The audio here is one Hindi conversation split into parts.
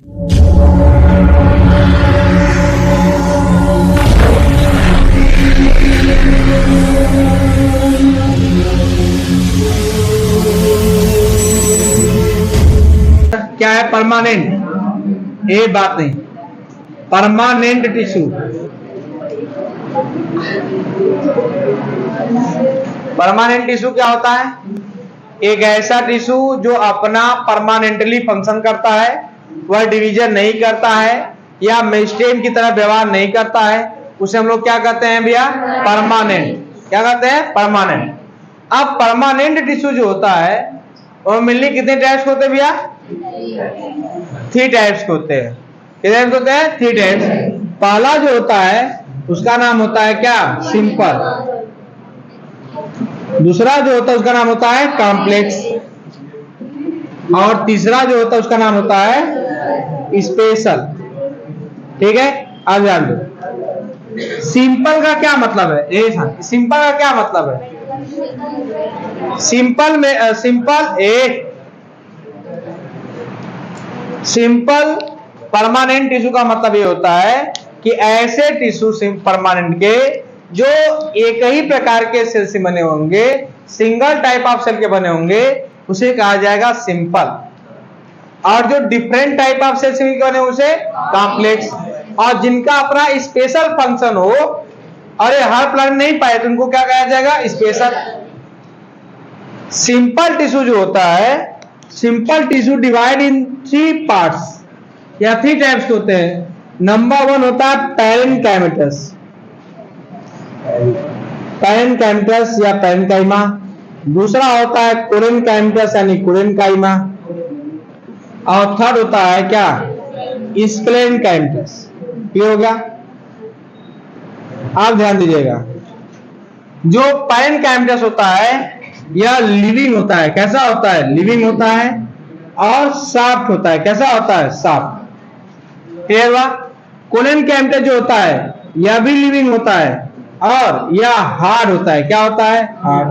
क्या है परमानेंट? ये बात नहीं। परमानेंट टिश्यू, परमानेंट टिश्यू क्या होता है? एक ऐसा टिश्यू जो अपना परमानेंटली फंक्शन करता है, वह डिवीजन नहीं करता है या मेस्टेम की तरह व्यवहार नहीं करता है, उसे हम लोग क्या कहते हैं भैया? परमानेंट। क्या कहते हैं? परमानेंट। अब परमानेंट टिश्यू जो होता है वो मिलनी कितने टाइप्स होते हैं भैया? 3 टाइप्स के होते हैं। कितने टाइप्स होते हैं? 3 टाइप्स। पहला जो होता है उसका नाम होता है क्या? सिंपल। दूसरा जो होता है उसका नाम होता है कॉम्प्लेक्स, और तीसरा जो होता है उसका नाम होता है स्पेशल। ठीक है, अब ध्यान दो। सिंपल का क्या मतलब है? सिंपल का क्या मतलब है? सिंपल में सिंपल परमानेंट टिश्यू का मतलब ये होता है कि ऐसे टिश्यू परमानेंट के जो एक ही प्रकार के सेल से बने होंगे, सिंगल टाइप ऑफ सेल के बने होंगे, उसे कहा जाएगा सिंपल। और जो डिफरेंट टाइप ऑफ सेल से बने उसे कॉम्प्लेक्स। और जिनका अपना स्पेशल फंक्शन हो और ये हर प्लांट नहीं पाए तो उनको क्या कहा जाएगा? स्पेशल। सिंपल टिश्यू जो होता है, simple tissue divide in 3 parts या 3 टाइप्स होते हैं। नंबर 1 होता है पैरेन्काइमेटस, पैरेन्काइमेटस या पैरेन्काइमा। दूसरा होता है कोरेन्काइमेटस यानी कोरेन्काइमा, और थर्ड होता है क्या? स्प्लेन्काइमेटस। क्लियर हो गया? आप ध्यान दीजिएगा, जो पैरेन्काइमेटस होता है यह लिविंग होता है। कैसा होता है? लिविंग होता है, और सॉफ्ट होता है। कैसा होता है? सॉफ्ट। क्लियर हुआ? कोरेन्काइमेटस जो होता है यह भी लिविंग होता है, और यह हार्ड होता है। क्या होता है? हार्ड।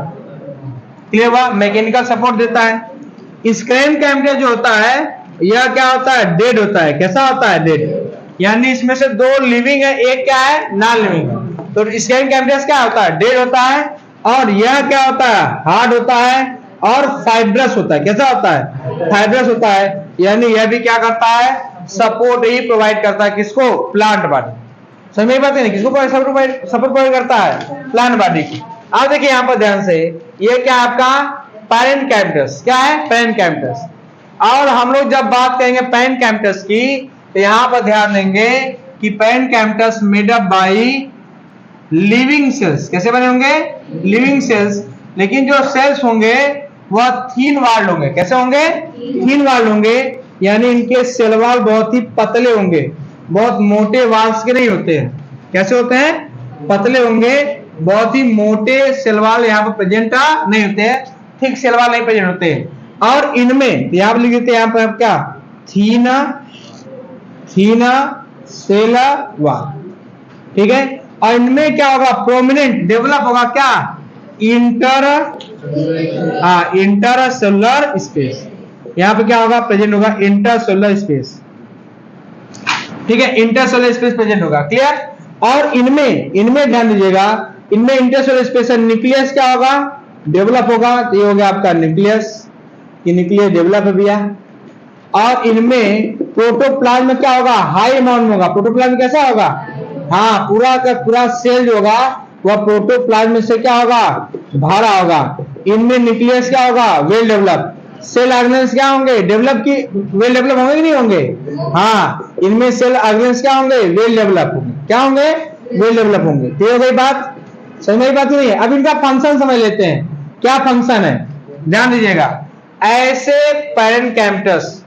क्लियर हुआ? मैकेनिकल सपोर्ट देता है। स्प्लेन्काइमेटस जो होता है यह क्या होता है? डेड होता है। कैसा होता है? डेड। यानी इसमें से 2 लिविंग है, एक क्या है? नॉन लिविंग है। तो स्प्लेन्काइमेटस क्या होता है? डेड होता है, और यह क्या होता है? हार्ड होता है, और फाइब्रस होता है। कैसा होता है? फाइब्रस होता है। यानी यह भी क्या करता है? सपोर्ट ही प्रोवाइड करता है। किसको? Plant body. समझ में बात है? किसको सपोर्ट प्रोवाइड करता है? प्लांट बॉडी की। अब देखिए यहां पर ध्यान से, ये क्या आपका पैरेन्काइमेटस। क्या है? पैरेन्काइमेटस। और हम लोग जब बात करेंगे पैरेन्काइमेटस की, तो यहां पर ध्यान देंगे कि parenchymatous made up by living cells. कैसे बने होंगे? Living cells. लेकिन जो सेल्स होंगे वह थीन वॉल्ड होंगे। कैसे होंगे? थीन वॉल्ड होंगे। यानी इनके सेल वॉल बहुत ही पतले होंगे, बहुत मोटे वॉल्स के नहीं होते हैं। कैसे होते हैं? पतले होंगे, बहुत ही मोटे सेल वॉल यहाँ पर प्रेजेंट नहीं होते हैं, थिक सेल वॉल नहीं प्रेजेंट होते हैं। और इनमें यहाँ पर लिख देते हैं, यहाँ पर क्या? थीना सेल वॉल। ठीक है। और इनमें क्या होगा? प्रोमिनेंट डेवलप होगा क्या? Intercellular space. यहां पे क्या होगा? प्रेजेंट होगा इंटरसेलुलर स्पेस। ठीक है, इंटरसेलुलर स्पेस प्रेजेंट होगा। क्लियर? और इनमें ध्यान दीजिएगा, इनमें इंटरसेलुलर स्पेस न्यूक्लियस क्या होगा? डेवलप होगा। तो ये हो गया आपका न्यूक्लियस, ये न्यूक्लियस डेवलप है भैया। और इनमें प्रोटोप्लाज्म में क्या होगा? हाई अमाउंट में होगा। प्रोटोप्लाज्म कैसा होगा? हाँ, पूरा का पूरा सेल जो होगा वह प्रोटोप्लाज्म से क्या होगा? भरा होगा। इनमें न्यूक्लियस क्या होगा? Well develop. सेल ऑर्गेनेल्स क्या होंगे? डेवलप की वेल डेवलप होंगे कि नहीं होंगे? हाँ, इनमें सेल ऑर्गेनेल्स क्या होंगे? वेल डेवलप होंगे। क्या होंगे? वेल डेवलप होंगे। क्लियर हो गई बात? समझ में बात नहीं है? अब इनका फंक्शन समझ लेते हैं। क्या फंक्शन है? ध्यान दीजिएगा। ऐसे पैरेन्काइमेटस,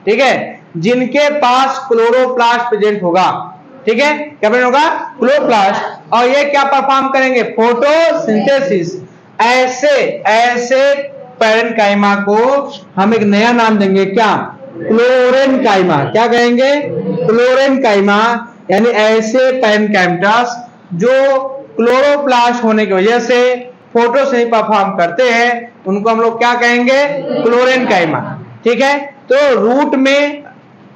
ठीक है, जिनके पास क्लोरोप्लास्ट प्रेजेंट होगा, ठीक है, क्या प्रेजेंट होगा? क्लोरोप्लास्ट। और ये क्या परफॉर्म करेंगे? फोटोसिंथेसिस। ऐसे पैरेन्काइमा को हम एक नया नाम देंगे। क्या? क्लोरेन्काइमा। क्या कहेंगे? क्लोरेन्काइमा। यानी ऐसे पैरेन्काइमेटस जो क्लोरोप्लास्ट होने की वजह से फोटोसिंथेसिस परफॉर्म करते हैं, उनको हम लोग क्या कहेंगे? क्लोरेन्काइमा। ठीक है। तो रूट में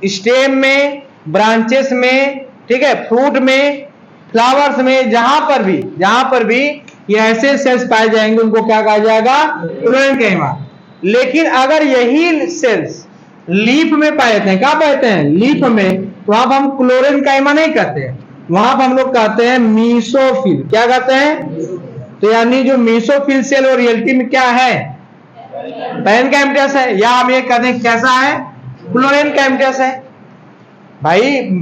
स्टेम में, ब्रांचेस में, ठीक है, फ्रूट में, फ्लावर्स में, जहां पर भी ये ऐसे सेल्स पाए जाएंगे उनको क्या कहा जाएगा? क्लोरेनकाइमा। लेकिन अगर यही सेल्स लीफ में पाए जाते हैं, क्या पाते हैं? लीफ में, तो वहां पर हम क्लोरेनकाइमा नहीं कहते हैं, वहां पर हम लोग कहते हैं मीसोफिल। क्या कहते हैं? तो यानी जो मीसोफिल सेल और रियलिटी में क्या है? पैरेनकाइमेटस है, या हम ये कहते हैं कैसा है? क्लोरेनकाइमेटस है। भाई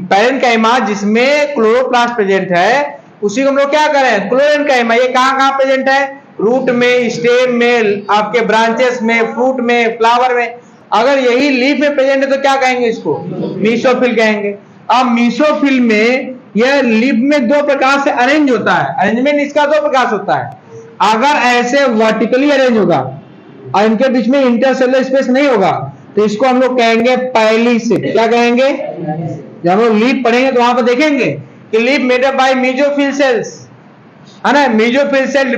पैरेनकाइमा जिसमें क्लोरोप्लास्ट प्रेजेंट है उसी को हम लोग क्या करें? क्लोरेनकाइमा। ये कहां प्रेजेंट है? रूट में, स्टेम में, आपके ब्रांचेस में, फ्रूट में, फ्लावर में। अगर यही लीफ में प्रेजेंट है तो क्या कहेंगे इसको? मीसोफिल कहेंगे। अब मीसोफिल में यह लीफ में दो प्रकार से अरेंज होता है, अरेंजमेंट इसका दो प्रकार से होता है। अगर ऐसे वर्टिकली अरेंज होगा और इनके बीच में इंटरसेलुलर स्पेस नहीं होगा तो इसको हम लोग कहेंगे पैलिसेड। क्या कहेंगे? जब हम लोग लीफ पढ़ेंगे तो वहां पर देखेंगे कि leaf made up by mesophyll cells, है ना। Mesophyll cell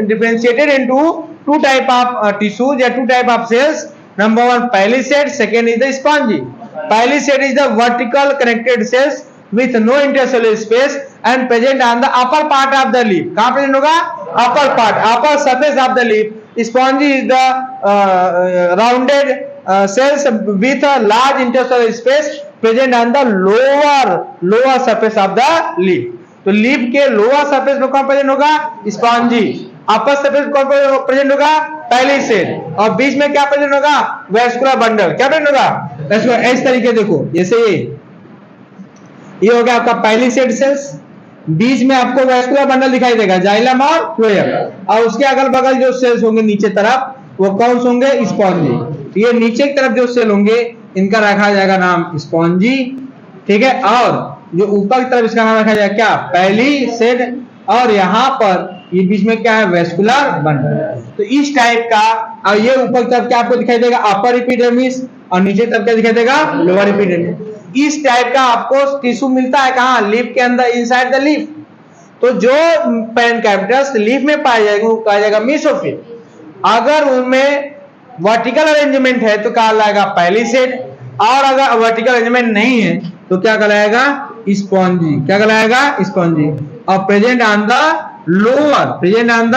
differentiated into two type of tissues या two type of cells. Number one palisade, second is the spongy. Palisade is the vertical connected cells with no intercellular space and present on the upper part of the leaf. कहां प्रेजेंट होगा? upper part, upper surface of the leaf. Spongy is the rounded cells with a large intercellular space present on the lower surface of the leaf. तो लीफ के लोअर सरफेस में कौन प्रेजेंट होगा? स्पॉन्जी। अपर सरफेस में कौन प्रेजेंट होगा? पैलिसेड। और बीच में क्या प्रेजेंट होगा? Vascular bundle. क्या प्रेजेंट होगा? वेस्कुलर। इस तरीके देखो, जैसे ये हो गया आपका पैलिसेड सेल्स, बीच में आपको वेस्कुलर बंडल दिखाई देगा, जाइलम और फ्लोएम, और उसके अगल बगल जो सेल्स होंगे नीचे तरफ वो कौन से होंगे? स्पॉन्जी। ये नीचे की तरफ जो सेल होंगे इनका रखा जाएगा नाम स्पॉन्जी, ठीक है। और जो ऊपर की तरफ इसका नाम रखा जाएगा क्या? पैलिसेड। और यहाँ पर ये बीच में क्या है? Vascular bundle. तो इस टाइप का, और ये ऊपर की तरफ क्या आपको दिखाई देगा? अपर एपिडर्मिस, और नीचे तरफ क्या दिखाई देगा? Lower epidermis. इस टाइप का आपको टिश्यू मिलता है कहां? लीफ के अंदर, इनसाइड द लीफ। तो जो पैरेनकाइमेटस लीफ में पाए जाएंगे वो कहा जाएगा मीसोफिल। अगर उनमें वर्टिकल अरेंजमेंट है तो कहा जाएगा पैलिसेड, और अगर वर्टिकल अरेंजमेंट नहीं है तो क्या कहलाएगा? स्पॉन्जी। क्या कहलाएगा? स्पॉन्जी। और present on the lower, present on the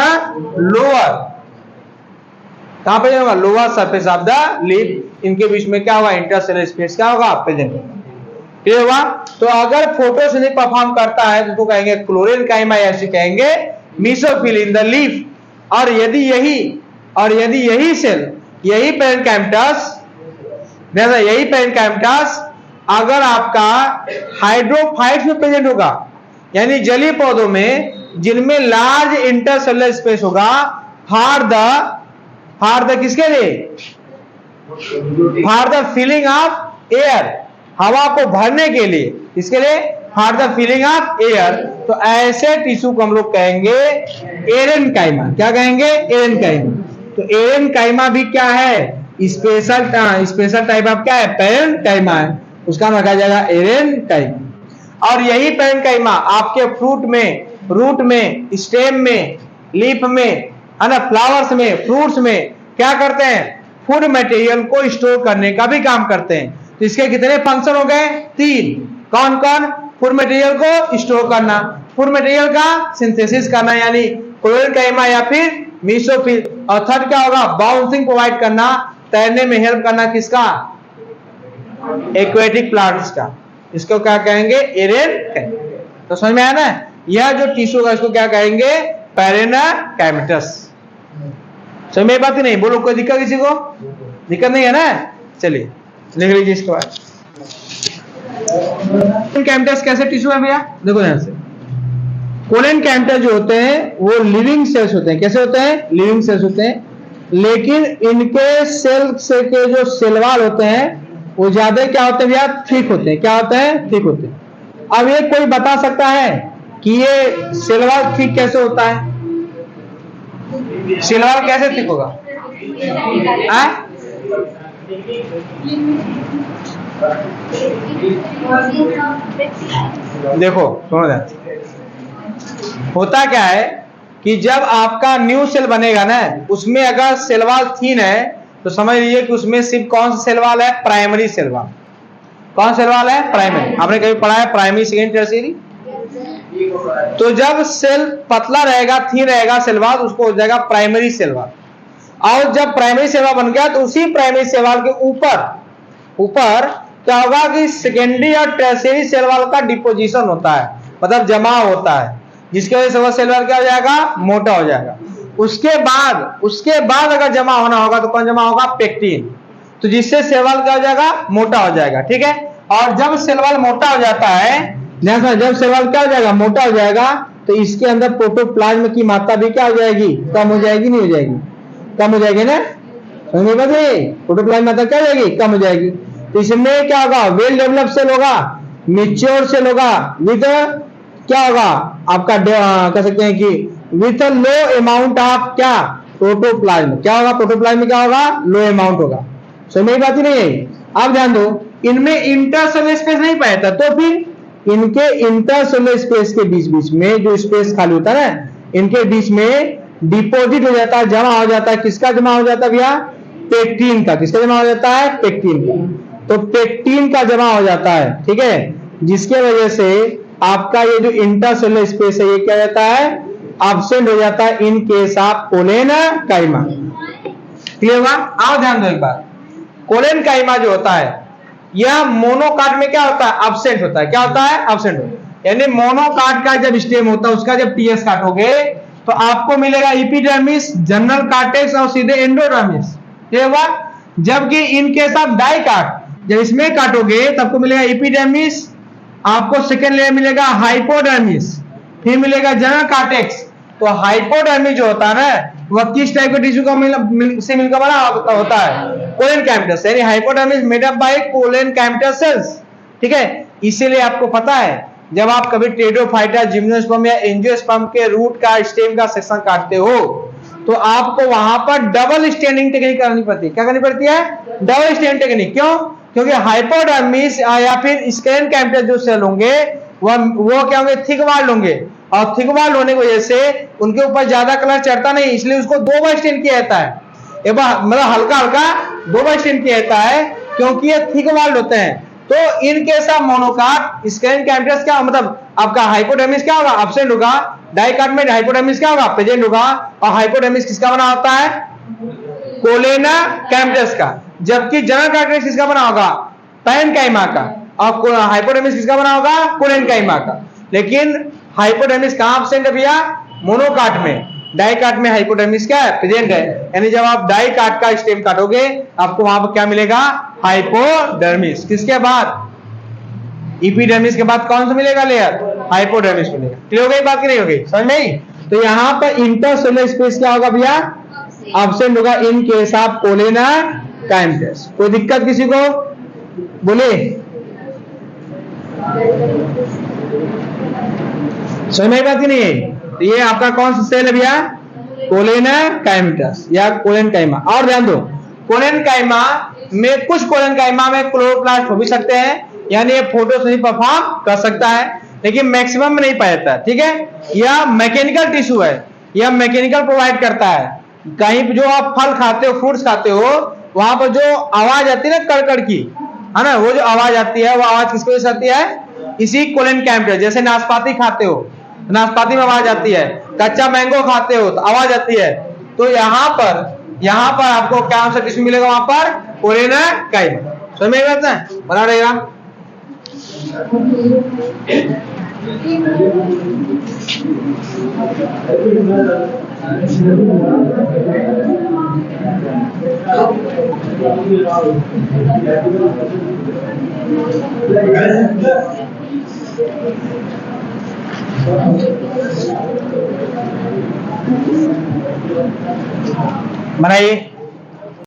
lower, कहां प्रेजेंट होगा? Lower surface of the leaf. इनके बीच में क्या होगा? इंटरसेलुलर स्पेस क्या होगा? प्रेजेंट होगा। क्लियर हुआ? तो अगर फोटोसिंथेसिस परफॉर्म करता है तो उसको कहेंगे क्लोरेनकाइमा, ऐसे कहेंगे मीसोफिल इन द लीफ। और यदि यही सेल, यही पैरेनकाइमेटस, यही पैरेनकाइमेटस अगर आपका हाइड्रोफाइट्स में प्रेजेंट होगा, यानी जलीय पौधों में जिनमें लार्ज इंटरसेलुलर स्पेस होगा, फॉर द किसके लिए? For the filling of air, हवा को भरने के लिए। इसके लिए for the filling of air. तो ऐसे टिश्यू को हम लोग कहेंगे एरेनकाइमा। क्या कहेंगे? एरेनकाइमा। तो एरेनकाइमा भी क्या है? स्पेशल टाइप ऑफ क्या है? पैरेनकाइमा है, उसका नाम रखा जाएगा एरेनकाइमा। और यही पैरेनकाइमा आपके फ्रूट में, रूट में, स्टेम में, लीफ में, है ना, फ्लावर्स में, फ्रूट्स में क्या करते हैं? फूड मटेरियल को स्टोर करने का भी काम करते हैं। तो इसके कितने फंक्शन हो गए? 3। कौन कौन? फूड मटेरियल को स्टोर करना, फूड मटेरियल का सिंथेसिस करना यानी क्लोरेनकाइमा या फिर मीसोफिल, और थर्ड क्या होगा? बाउंसिंग प्रोवाइड करना, तैरने में हेल्प करना, किसका? एक्वेटिक प्लांट्स का। इसको क्या कहेंगे? एरेनकाइमा। तो समझ में आया ना? यह जो टिश्यू होगा इसको क्या कहेंगे? पैरेनकाइमेटस। समझ में बात ही नहीं? बोलो, कोई दिक्कत किसी को? दिक्कत नहीं है ना? चलिए लिख लीजिए इसके बाद। पैरेनकाइमेटस कैसे टिश्यू है भैया? देखो ध्यान से, पैरेनकाइमेटस जो होते हैं वो लिविंग सेल्स होते हैं। कैसे होते हैं? लिविंग सेल्स होते हैं। लेकिन इनके सेल से के जो सेल वॉल होते हैं वो ज्यादा क्या होते हैं भैया? थिक होते हैं। क्या होते हैं? थिक होते हैं। अब ये कोई बता सकता है कि ये सेल वॉल थिक कैसे होता है? सेल वॉल कैसे थिक होगा? देखो सुनो ध्यान, होता क्या है कि जब आपका न्यू सेल बनेगा ना, उसमें अगर सेल वॉल थिन है तो समझ लीजिए कि उसमें सिर्फ कौन सा सेल वॉल है? Primary cell wall. कौन सेल वॉल है? प्राइमरी। आपने कभी पढ़ा है प्राइमरी सेकेंडरी टर्शियरी? तो जब सेल पतला रहेगा, थीन रहेगा सेल वॉल, उसको हो जाएगा प्राइमरी सेल वॉल। और जब प्राइमरी सेल वॉल बन गया तो उसी प्राइमरी सेल वॉल के ऊपर क्या होगा कि सेकेंडरी और टर्शियरी सेल वॉल का डिपोजिशन होता है, मतलब जमा होता है, जिसकी वजह से वो सेल वॉल क्या हो जाएगा? मोटा हो जाएगा। उसके बाद अगर जमा होना होगा तो कौन जमा होगा? पेक्टिन। तो जिससे सेल वॉल क्या हो जाएगा? मोटा हो जाएगा। ठीक है। और जब सेल वॉल मोटा हो जाता है, जब सेल वॉल क्या हो जाएगा? मोटा हो जाएगा, तो इसके अंदर प्रोटोप्लाज्म की मात्रा भी क्या हो जाएगी? कम हो जाएगी, नहीं हो जाएगी? कम हो जाएगी ना? समझ में बात? प्रोटोप्लाज्म मात्रा क्या हो जाएगी? कम हो जाएगी। तो इसमें क्या होगा? वेल डेवलप्ड सेल होगा, मेच्योर सेल होगा, विद क्या होगा आपका? कह सकते हैं कि विथ लो अमाउंट ऑफ क्या? प्रोटोप्लाज्म। क्या होगा? प्रोटोप्लाज्म में क्या होगा? लो अमाउंट होगा। समझ में बात ही नहीं है? आप ध्यान दो, इनमें इंटरसेलुलर स्पेस नहीं पाया था, तो फिर इनके इंटरसेलुलर स्पेस के बीच में जो स्पेस खाली होता है ना, इनके बीच में डिपॉजिट हो जाता है, जमा हो जाता है। किसका जमा हो जाता है भैया? पेक्टिन का। किसका जमा हो जाता है? पेक्टिन का। तो पेक्टिन का जमा हो जाता है, ठीक है, जिसके वजह से आपका ये जो इंटरसेलुलर स्पेस है ये क्या जाता है? एब्सेंट हो जाता है in case of collenchyma. Clear हुआ? आओ ध्यान दो एक बार। कोलेनकाइमा जो होता है यह मोनोकाट में क्या होता है? एब्सेंट होता है। क्या होता है? एब्सेंट होता है। यानी मोनोकाट का जब स्टेम होता है उसका जब टीएस काटोगे तो आपको मिलेगा एपिडर्मिस, जनरल कार्टेक्स और सीधे एंडोडर्मिस। ये हुआ। जबकि इन केस ऑफ डाइकाट, जब इसमें काटोगे तब आपको मिलेगा एपिडर्मिस, आपको सेकेंड लेयर मिलेगा हाइपोडर्मिस, फिर मिलेगा जनरल कार्टेक्स। तो हाइपोडर्मिस जो होता है ना, वह किस टाइप के टिश्यू का से मिलकर बना होता है? कोलेनकाइमेटस। यानी hypodermis made up by collenchymatous cells. ठीक है। इसीलिए आपको पता है जब आप कभी टेरिडोफाइटा, जिम्नोस्पर्म या एंजियोस्पर्म के रूट का, स्टेम का सेक्शन काटते हो तो आपको वहां पर डबल स्टेनिंग टेक्निक करनी पड़ती है। क्या करनी पड़ती है? Double staining technique. क्यों? क्योंकि हाइपोडर्मिस या फिर स्क्लेरेनकाइमेटस जो सेल होंगे वो क्या होंगे? थिक वॉल्ड होंगे, और थिक वॉल्ड होने की वजह से उनके ऊपर ज्यादा कलर चढ़ता नहीं, इसलिए उसको दो बार स्टेन किया जाता है। एक बार मतलब हल्का हल्का दो बार स्टेन किया जाता है, क्योंकि ये थिक वॉल्ड होते हैं। तो इन केस ऑफ मोनोकाट, स्क्लेरेनकाइमेटस क्या मतलब आपका हाइपोडर्मिस क्या होगा? एब्सेंट होगा। डाइकाट में हाइपोडर्मिस क्या होगा? प्रेजेंट होगा। और हाइपोडर्मिस किसका बना होता है? कोलेनकाइमेटस का। जबकि जनरल कार्टेक्स किसका बना होगा? पैरेन्काइमा का। और हाइपोडर्मिस किसका बना होगा? कोलेनकाइमा का। लेकिन हाइपोडर्मिस कहां एब्सेंट है भैया? मोनोकाट में। डाइकाट में हाइपोडर्मिस क्या है? प्रेजेंट है। यानी जब आप डाइकाट का स्टेम काटोगे आपको वहां पर क्या मिलेगा? हाइपोडर्मिस। किसके बाद? एपिडर्मिस के बाद कौन सा मिलेगा लेयर? हाइपोडर्मिस मिलेगा। क्लियर हो गई बात की नहीं हो गई? समझ में? तो यहां पर इंटरसेलुलर स्पेस क्या होगा भैया? एब्सेंट होगा इन केस ऑफ कोलेनकाइमेटस। कोई दिक्कत किसी को? बोले। समझ में बात की नहीं है? तो ये आपका कौन सा सेल है भैया? कोलेनकाइमेटस या कोलेनकाइमा। और ध्यान दो, कोलेनकाइमा में कुछ कोलेनकाइमा में क्लोरोप्लास्ट हो भी सकते हैं, यानी ये फोटोसिंथेसिस परफॉर्म कर सकता है, लेकिन मैक्सिमम में नहीं पाया जाता है। ठीक है। यह मैकेनिकल टिश्यू है, यह मैकेनिकल प्रोवाइड करता है। कहीं जो आप फल खाते हो, फ्रूट्स खाते हो, वहां पर जो आवाज आती है ना कड़कड़ की, है ना, वो जो आवाज आती है वो आवाज किसकी वजह से आती है? इसी कोलेनकाइमेटस। जैसे नाशपाती खाते हो, नाशपाती में आवाज आती है। कच्चा मैंगो खाते हो तो आवाज आती है। तो यहाँ पर आपको क्या आंसर किसमें मिलेगा? वहां पर कोलेनकाइमा। समझ में आता है? बना रहेगा। बनाइए।